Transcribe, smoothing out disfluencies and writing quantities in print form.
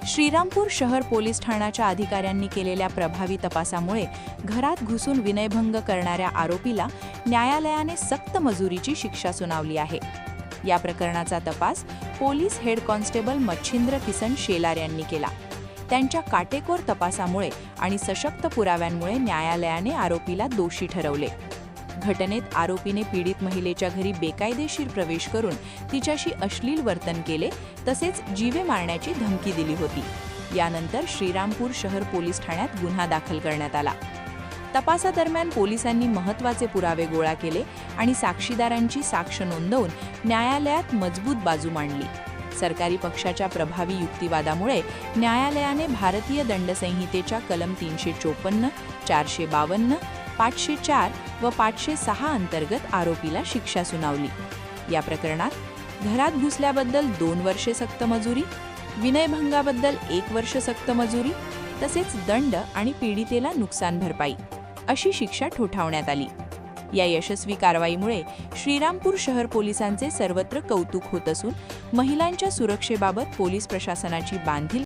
श्रीरामपूर शहर पोलीस ठाण्याच्या अधिकाऱ्यांनी केलेल्या प्रभावी तपासामुळे घरात घुसून विनयभंग करणाऱ्या आरोपीला न्यायालयाने सक्त मजुरीची शिक्षा सुनावली आहे। या प्रकरणाचा तपास police head constable Machhindra Kisan Shelar यांनी केला। त्यांच्या काटेकोर तपासामुळे आणि सशक्त पुराव्यांमुळे न्यायालयाने आरोपीला दोषी ठरवले। घटनेत आरोपीने पीडित महिलेच्या घरी बेकायदेशीर प्रवेश करून तिच्याशी अश्लील वर्तन केले, तसेच जीवे मारण्याची धमकी दिली होती। यानंतर श्रीरामपूर शहर पोलीस ठाण्यात गुन्हा दाखल करण्यात आला। तपासादरम्यान पोलिसांनी महत्त्वाचे पुरावे गोळा केले आणि साक्षीदारांची साक्ष नोंदवून न्यायालयात मजबूत बाजू मांडली। सरकारी पक्षाच्या प्रभावी युक्तिवादामुळे न्यायालयाने भारतीय दंड संहितेच्या कलम 354, 452, 504 व 506 अंतर्गत आरोपीला शिक्षा सुनावली। या प्रकरणात घरात घुसल्याबद्दल 2 वर्षे सक्त मजुरी, विनयभंगाबद्दल 1 वर्ष सक्त मजुरी, तसेच दंड आणि पीडितेला नुकसान भरपाई अशी शिक्षा ठोठावण्यात आली। या यशस्वी कारवाईमुळे श्रीरामपूर शहर पोलिसांचे सर्वत्र कौतुक होत असून महिलांच्या सुरक्षेबाबत पोलीस प्रशासनाची बांधील